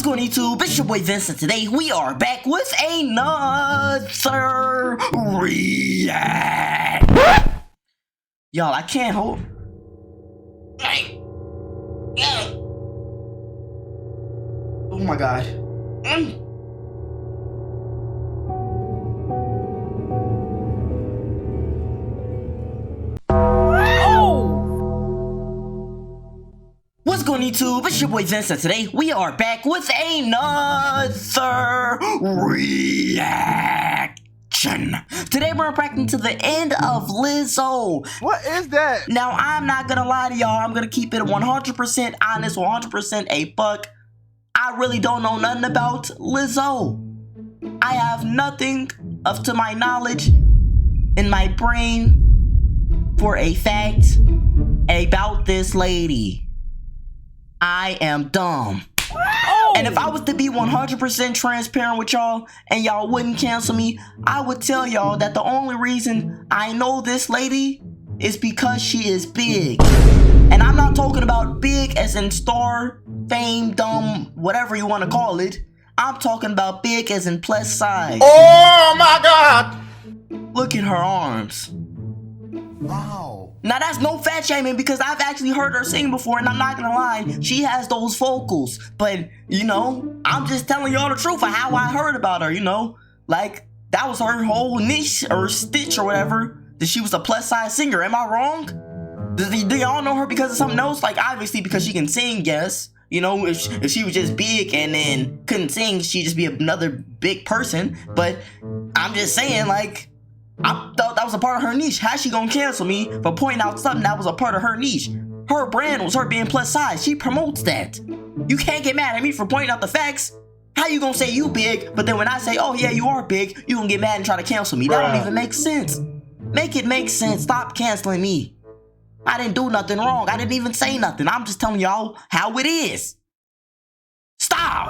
What's going on YouTube? It's your boy Vincent. Today we are back with another react. Y'all, I can't hold. Oh my god. What's going on YouTube? It's your boy Vincent. Today we are back with another reaction. Today we're reacting to the end of Lizzo. What is that? Now I'm not gonna lie to y'all. I'm gonna keep it 100% honest, 100% a buck. I really don't know nothing about Lizzo. I have nothing to my knowledge in my brain for a fact about this lady. I am dumb. Oh. And if I was to be 100% transparent with y'all and y'all wouldn't cancel me, I would tell y'all that the only reason I know this lady is because she is big. And I'm not talking about big as in star, fame, dumb, whatever you want to call it. I'm talking about big as in plus size. Oh my god! Look at her arms. Wow. Now that's no fat shaming because I've actually heard her sing before, and I'm not gonna lie, she has those vocals. But you know, I'm just telling y'all the truth of how I heard about her. You know, like that was her whole niche or stitch or whatever. That she was a plus size singer. Am I wrong? Do y'all know her because of something else? Like obviously because she can sing, yes. You know, if she was just big and then couldn't sing, she'd just be another big person. But I'm just saying, like, I thought that was a part of her niche. How's she gonna cancel me for pointing out something that was a part of her niche? Her brand was her being plus size. She promotes that. You can't get mad at me for pointing out the facts. How you gonna say you big, but then when I say, oh yeah, you are big, you gonna get mad and try to cancel me? That don't even make sense. Make it make sense. Stop canceling me. I didn't do nothing wrong. I didn't even say nothing. I'm just telling y'all how it is. Stop!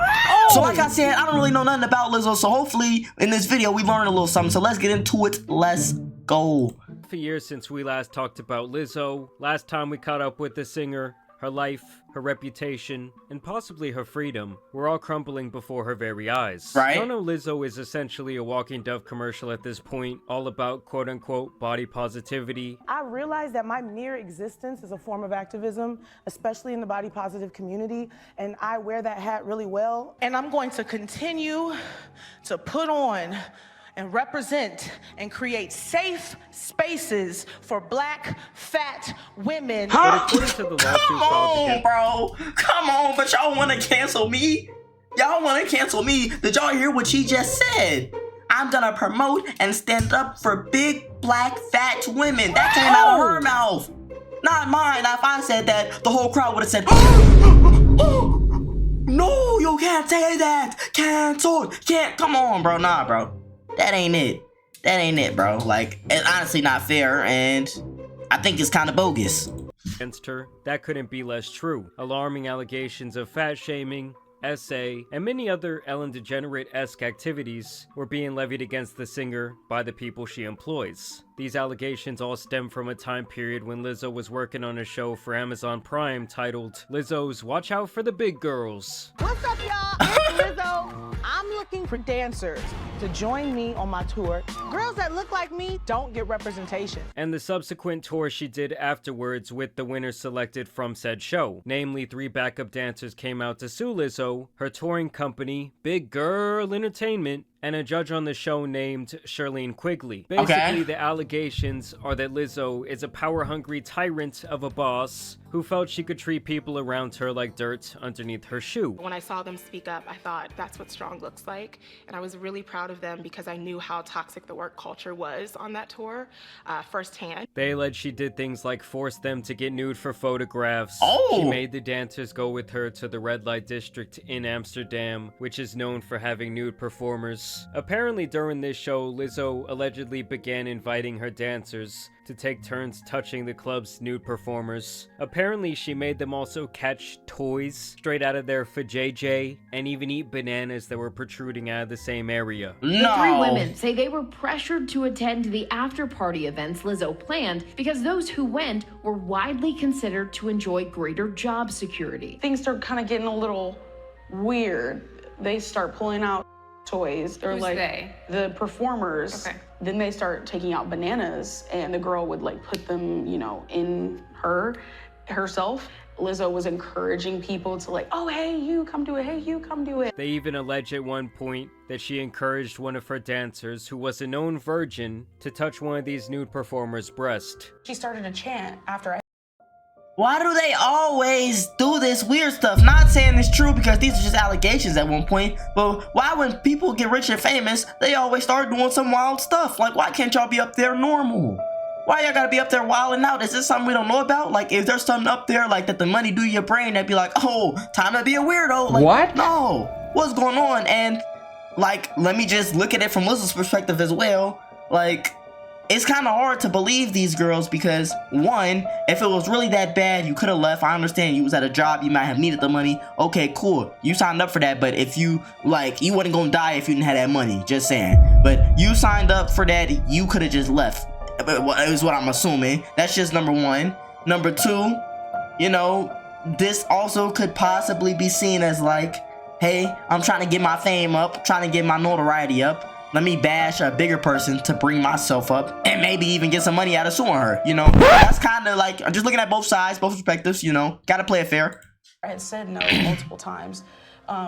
So like I said, I don't really know nothing about Lizzo, so hopefully in this video we learn a little something. So let's get into it. Let's go. For years since we last talked about Lizzo, last time we caught up with the singer, her life, her reputation, and possibly her freedom were all crumbling before her very eyes. Right? I know Lizzo is essentially a walking Dove commercial at this point, all about quote-unquote body positivity. I realize that my mere existence is a form of activism, especially in the body positive community, and I wear that hat really well. And I'm going to continue to put on and represent and create safe spaces for black, fat women. But according to the lawsuit Come filed on, against- bro. Come on, but y'all want to cancel me? Y'all want to cancel me? Did y'all hear what she just said? I'm gonna promote and stand up for big, black, fat women. That came out of her mouth. Not mine. If I said that, the whole crowd would have said, no, you can't say that. Canceled. Can't. Come on, bro. Nah, bro. That ain't it. That ain't it, bro. Like, it's honestly not fair, and I think it's kind of bogus. Against her, that couldn't be less true. Alarming allegations of fat shaming, SA, and many other Ellen DeGenerate-esque activities were being levied against the singer by the people she employs. These allegations all stem from a time period when Lizzo was working on a show for Amazon Prime titled Lizzo's Watch Out for the Big Girls. What's up, y'all? It's Lizzo. I'm looking for dancers to join me on my tour. Girls that look like me don't get representation. And the subsequent tour she did afterwards with the winners selected from said show. Namely, 3 backup dancers came out to sue Lizzo, her touring company, Big Girl Entertainment, and a judge on the show named Charlene Quigley. Basically, the allegations are that Lizzo is a power-hungry tyrant of a boss who felt she could treat people around her like dirt underneath her shoe. When I saw them speak up, I thought that's what strong looks like, and I was really proud of them because I knew how toxic the work culture was on that tour firsthand. They allege she did things like force them to get nude for photographs. She made the dancers go with her to the red light district in Amsterdam, which is known for having nude performers. Apparently during this show, Lizzo allegedly began inviting her dancers to take turns touching the club's nude performers. Apparently she made them also catch toys straight out of their vajayjay and even eat bananas that were protruding out of the same area. No. The 3 women say they were pressured to attend the after-party events Lizzo planned because those who went were widely considered to enjoy greater job security. Things started kind of getting a little weird. They start pulling out toys. They're Who's like they? the performers. Okay. Then they start taking out bananas, and the girl would like put them, you know, in herself. Lizzo was encouraging people to like, oh, hey, you come do it. Hey, you come do it. They even allege at one point that she encouraged one of her dancers, who was a known virgin, to touch one of these nude performers' breast. She started a chant after I. Why do they always do this weird stuff? Not saying it's true, because these are just allegations at one point, but why when people get rich and famous, they always start doing some wild stuff? Like, why can't y'all be up there normal? Why y'all gotta be up there wilding out? Is this something we don't know about? Like, is there something up there like that the money do your brain that be like, oh, time to be a weirdo? Like, what? No, what's going on? And like, let me just look at it from Lizzo's perspective as well. Like, it's kind of hard to believe these girls, because one, if it was really that bad, you could have left. I understand you was at a job, you might have needed the money. Okay, cool, you signed up for that. But if you, like, you wasn't gonna die if you didn't have that money, just saying. But you signed up for that, you could have just left, is what I'm assuming. That's just number one. Number two, you know, this also could possibly be seen as like, hey, I'm trying to get my fame up, trying to get my notoriety up. Let me bash a bigger person to bring myself up, and maybe even get some money out of suing her, you know? That's kind of like, I'm just looking at both sides, both perspectives, you know? Gotta play it fair. I had said no multiple times.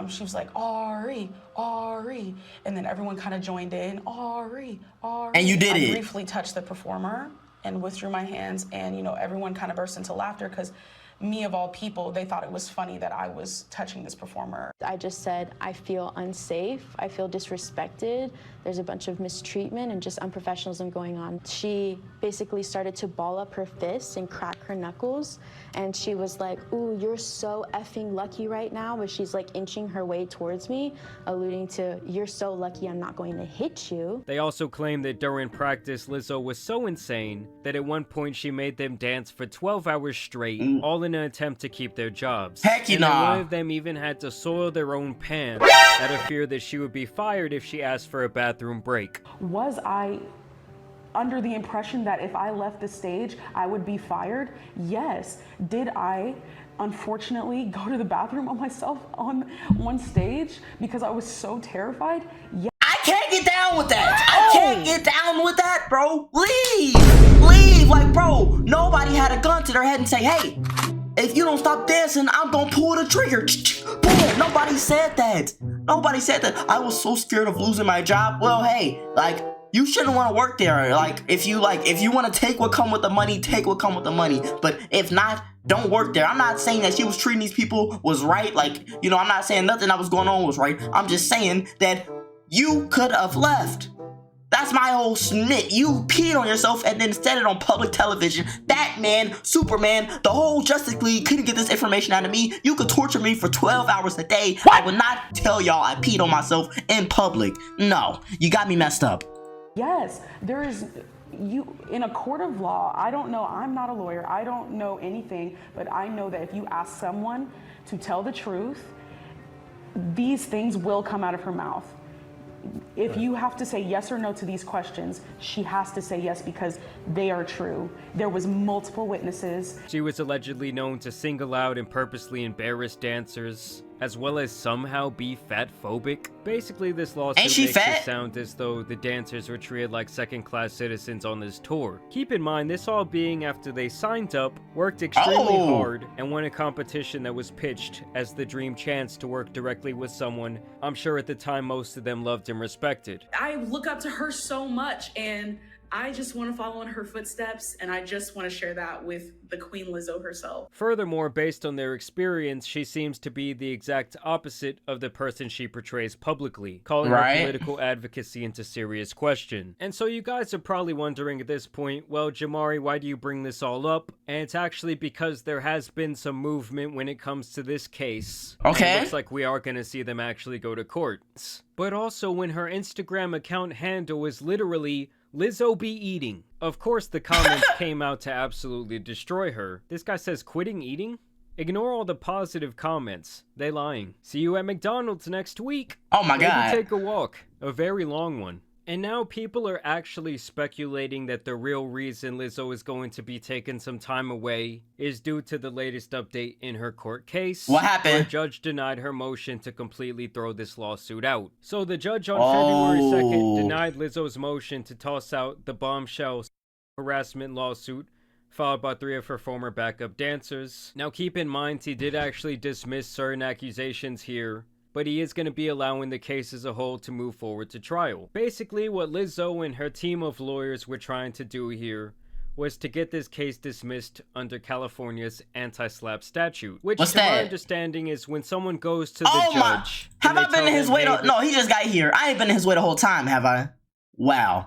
She was like, Ari, Ari. And then everyone kind of joined in, Ari, Ari. And you did I it. briefly touched the performer and withdrew my hands, and, you know, everyone kind of burst into laughter, because me of all people, they thought it was funny that I was touching this performer. I just said, I feel unsafe, I feel disrespected, there's a bunch of mistreatment and just unprofessionalism going on. She basically started to ball up her fists and crack her knuckles, and she was like, ooh, you're so effing lucky right now, but she's like inching her way towards me, alluding to, you're so lucky I'm not going to hit you. They also claim that during practice, Lizzo was so insane that at one point she made them dance for 12 hours straight, all in an attempt to keep their jobs. Heck and nah. One of them even had to soil their own pants out of fear that she would be fired if she asked for a bathroom break. Was I under the impression that if I left the stage, I would be fired? Yes. Did I, unfortunately, go to the bathroom on myself on one stage because I was so terrified? Yes. I can't get down with that. I can't get down with that, bro. Leave. Like, bro, nobody had a gun to their head and say, hey, if you don't stop dancing, I'm gonna pull the trigger. Boom. Nobody said that. Nobody said that. I was so scared of losing my job. Well, hey, like, you shouldn't want to work there. Like, if you want to take what come with the money, take what come with the money. But if not, don't work there. I'm not saying that she was treating these people was right. Like, you know, I'm not saying nothing that was going on was right. I'm just saying that you could have left. That's my whole snit. You peed on yourself and then said it on public television. Batman, Superman, the whole Justice League couldn't get this information out of me. You could torture me for 12 hours a day. What? I would not tell y'all I peed on myself in public. No, you got me messed up. Yes, there is, you, in a court of law, I don't know, I'm not a lawyer, I don't know anything, but I know that if you ask someone to tell the truth, these things will come out of her mouth. If you have to say yes or no to these questions, she has to say yes because they are true. There was multiple witnesses. She was allegedly known to single out and purposely embarrass dancers, as well as somehow be fat-phobic. Basically, this lawsuit makes it sound as though the dancers were treated like second-class citizens on this tour. Keep in mind, this all being after they signed up, worked extremely hard, and won a competition that was pitched as the dream chance to work directly with someone I'm sure at the time most of them loved and respected. I look up to her so much, and I just want to follow in her footsteps, and I just want to share that with the Queen Lizzo herself. Furthermore, based on their experience, she seems to be the exact opposite of the person she portrays publicly, calling her political advocacy into serious question. And so you guys are probably wondering at this point, well, Jamari, why do you bring this all up? And it's actually because there has been some movement when it comes to this case. Okay. It looks like we are going to see them actually go to court. But also when her Instagram account handle is literally Lizzo be eating. Of course, the comments came out to absolutely destroy her. This guy says quitting eating? Ignore all the positive comments. They lying. See you at McDonald's next week. Oh my God. Maybe take a walk. A very long one. And now people are actually speculating that the real reason Lizzo is going to be taking some time away is due to the latest update in her court case. What happened? Where a judge denied her motion to completely throw this lawsuit out. So the judge on February 2nd denied Lizzo's motion to toss out the bombshell harassment lawsuit filed by 3 of her former backup dancers. Now keep in mind, he did actually dismiss certain accusations here, but he is going to be allowing the case as a whole to move forward to trial. Basically, what Lizzo and her team of lawyers were trying to do here was to get this case dismissed under California's anti-SLAPP statute, which to my understanding is when someone goes to the judge. Have I been in his way? No, he just got here. I ain't been in his way the whole time, have I? Wow.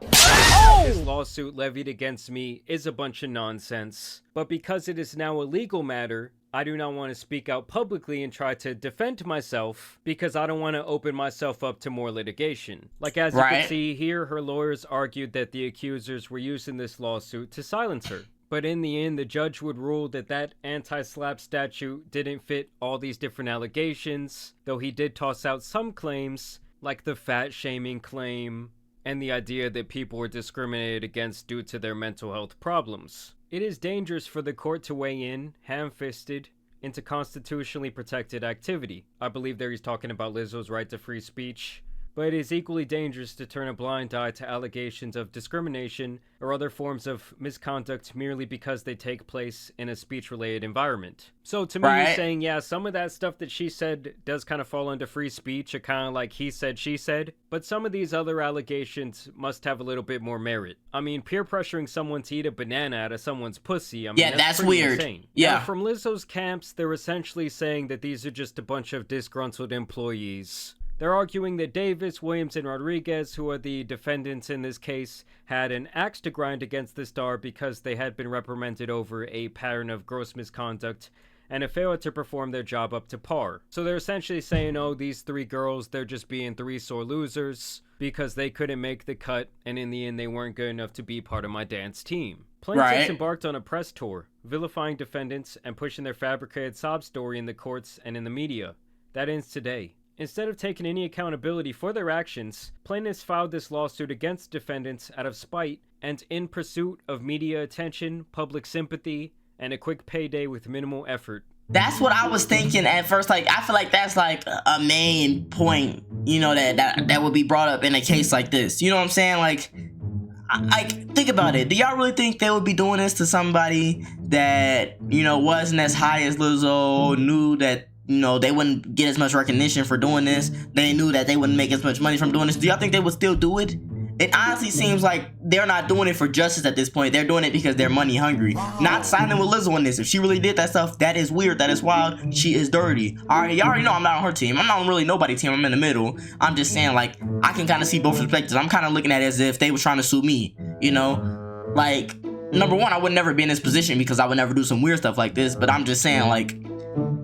This lawsuit levied against me is a bunch of nonsense, but because it is now a legal matter, I do not want to speak out publicly and try to defend myself because I don't want to open myself up to more litigation. Like as you can see here, her lawyers argued that the accusers were using this lawsuit to silence her. But in the end, the judge would rule that that anti-SLAPP statute didn't fit all these different allegations, though he did toss out some claims, like the fat shaming claim, and the idea that people were discriminated against due to their mental health problems. It is dangerous for the court to weigh in, ham-fisted, into constitutionally protected activity. I believe there he's talking about Lizzo's right to free speech. But it is equally dangerous to turn a blind eye to allegations of discrimination or other forms of misconduct merely because they take place in a speech-related environment. So to me, you're saying, yeah, some of that stuff that she said does kind of fall under free speech, or kind of like he said, she said, but some of these other allegations must have a little bit more merit. I mean, peer pressuring someone to eat a banana out of someone's pussy, I mean, that's weird. Insane. Yeah. Now, from Lizzo's camps, they're essentially saying that these are just a bunch of disgruntled employees. They're arguing that Davis, Williams, and Rodriguez, who are the defendants in this case, had an axe to grind against the star because they had been reprimanded over a pattern of gross misconduct and a failure to perform their job up to par. So they're essentially saying, oh, these 3 girls, they're just being 3 sore losers because they couldn't make the cut, and in the end, they weren't good enough to be part of my dance team. Plaintiffs embarked on a press tour, vilifying defendants and pushing their fabricated sob story in the courts and in the media. That ends today. Instead of taking any accountability for their actions, plaintiffs filed this lawsuit against defendants out of spite and in pursuit of media attention, public sympathy, and a quick payday with minimal effort. That's what I was thinking at first. Like, I feel like that's like a main point, you know, that would be brought up in a case like this. You know what I'm saying? Like, think about it. Do y'all really think they would be doing this to somebody that, you know, wasn't as high as Lizzo, knew that, you know, they wouldn't get as much recognition for doing this? They knew that they wouldn't make as much money from doing this. Do y'all think they would still do it? It honestly seems like they're not doing it for justice at this point. They're doing it because they're money hungry. Not signing with Lizzo on this. If she really did that stuff, that is weird. That is wild. She is dirty. Y'all already know I'm not on her team. I'm not on really nobody's team. I'm in the middle. I'm just saying, like, I can kind of see both perspectives. I'm kind of looking at it as if they were trying to sue me, you know? Like, number one, I would never be in this position because I would never do some weird stuff like this. But I'm just saying, like,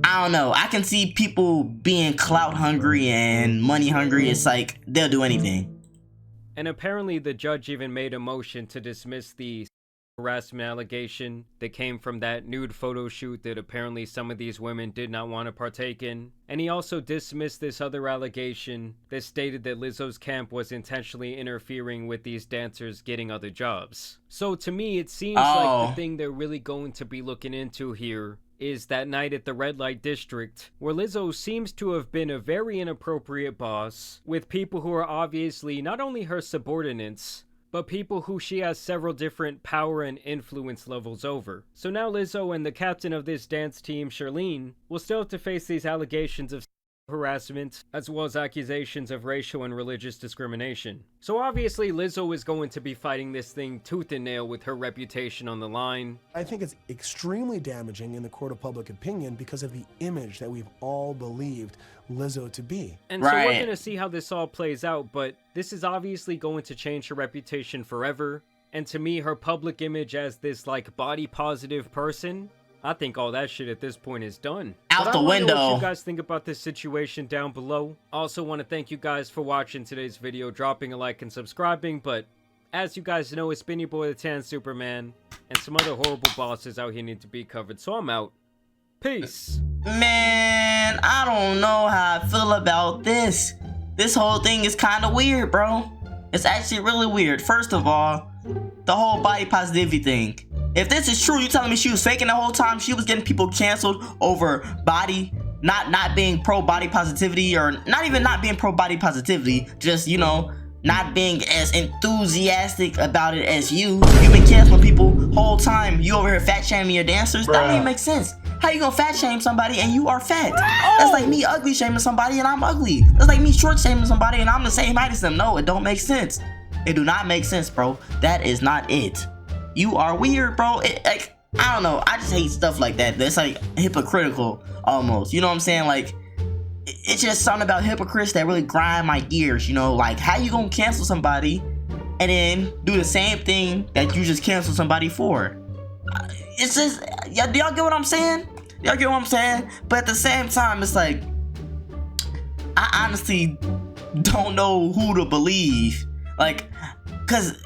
I don't know. I can see people being clout hungry and money hungry. It's like they'll do anything. And apparently the judge even made a motion to dismiss the harassment allegation that came from that nude photo shoot that apparently some of these women did not want to partake in. And he also dismissed this other allegation that stated that Lizzo's camp was intentionally interfering with these dancers getting other jobs. So to me, it seems like the thing they're really going to be looking into here is that night at the red light district, where Lizzo seems to have been a very inappropriate boss with people who are obviously not only her subordinates, but people who she has several different power and influence levels over. So now Lizzo and the captain of this dance team, Charlene, will still have to face these allegations of harassment, as well as accusations of racial and religious discrimination. So obviously Lizzo is going to be fighting this thing tooth and nail with her reputation on the line. I think it's extremely damaging in the court of public opinion because of the image that we've all believed Lizzo to be. And so we're going to see how this all plays out, but this is obviously going to change her reputation forever. And to me, her public image as this like body positive person, I think all that shit at this point is done. Out the window. What you guys think about this situation down below. Also want to thank you guys for watching today's video, dropping a like and subscribing. But as you guys know, it's been your boy the Tan Superman, and some other horrible bosses out here need to be covered. So I'm out. Peace. Man, I don't know how I feel about this. This whole thing is kind of weird, bro. It's actually really weird. First of all, the whole body positivity thing. If this is true, you telling me she was faking the whole time? She was getting people canceled over body, not being pro body positivity, or not even not being pro body positivity, just, you know, not being as enthusiastic about it as you. You've been canceling people whole time. You over here fat shaming your dancers? That don't even make sense. How you gonna fat shame somebody and you are fat? That's like me ugly shaming somebody and I'm ugly. That's like me short shaming somebody and I'm the same height as them. No, it don't make sense. It do not make sense, bro. That is not it. You are weird, bro. Like, I don't know. I just hate stuff like that. That's like hypocritical almost. You know what I'm saying? Like, it's just something about hypocrites that really grind my gears. You know, like, how you gonna cancel somebody and then do the same thing that you just canceled somebody for? It's just, do y'all get what I'm saying? Y'all get what I'm saying? But at the same time, it's like, I honestly don't know who to believe. Like, cause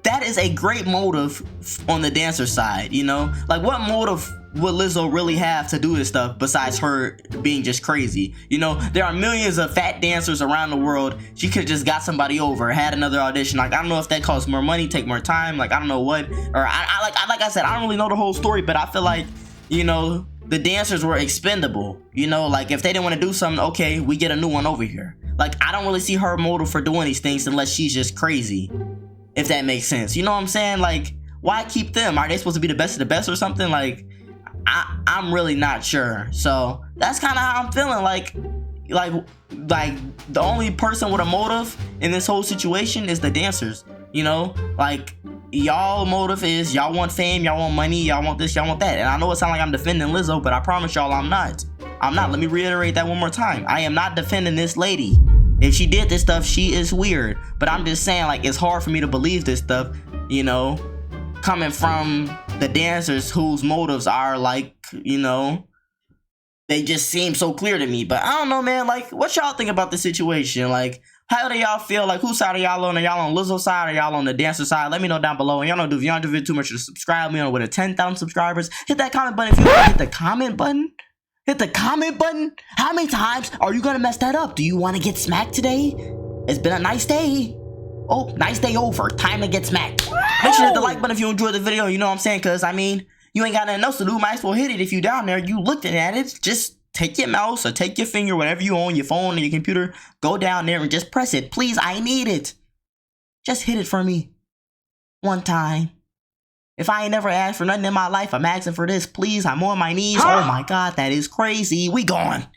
that is a great motive on the dancer side, you know? Like, what motive would Lizzo really have to do this stuff besides her being just crazy? You know, there are millions of fat dancers around the world. She could have just got somebody over, had another audition. Like, I don't know if that costs more money, take more time. Like, I don't know what. Or like I said, I don't really know the whole story, but I feel like, you know, the dancers were expendable. You know, like, if they didn't want to do something, okay, we get a new one over here. Like, I don't really see her motive for doing these things unless she's just crazy. If that makes sense. You know what I'm saying? Like, why keep them? Are they supposed to be the best of the best or something? Like, I'm really not sure. So that's kind of how I'm feeling. Like the only person with a motive in this whole situation is the dancers. You know, like, y'all motive is y'all want fame, y'all want money, y'all want this, y'all want that. And I know it sounds like I'm defending Lizzo, but I promise y'all I'm not. Let me reiterate that one more time. I am not defending this lady. If she did this stuff, she is weird. But I'm just saying, like, it's hard for me to believe this stuff, you know, coming from the dancers whose motives are, like, you know, they just seem so clear to me. But I don't know, man. Like, what y'all think about the situation? Like, how do y'all feel? Like, whose side are y'all on? Are y'all on Lizzo's side? Are y'all on the dancer side? Let me know down below. And y'all know, if y'all don't do too much to subscribe me on with a 10,000 subscribers, hit that comment button. If you want to hit the comment button. Hit the comment button? How many times are you gonna mess that up? Do you want to get smacked today? It's been a nice day. Oh, nice day over. Time to get smacked. Make sure to hit the like button if you enjoyed the video, you know what I'm saying? Because, I mean, you ain't got nothing else to do. Might as well hit it if you down there. You looking at it. Just take your mouse or take your finger, whatever you own, your phone or your computer. Go down there and just press it. Please, I need it. Just hit it for me. One time. If I ain't never asked for nothing in my life, I'm asking for this. Please, I'm on my knees. Oh my God, that is crazy. We gone.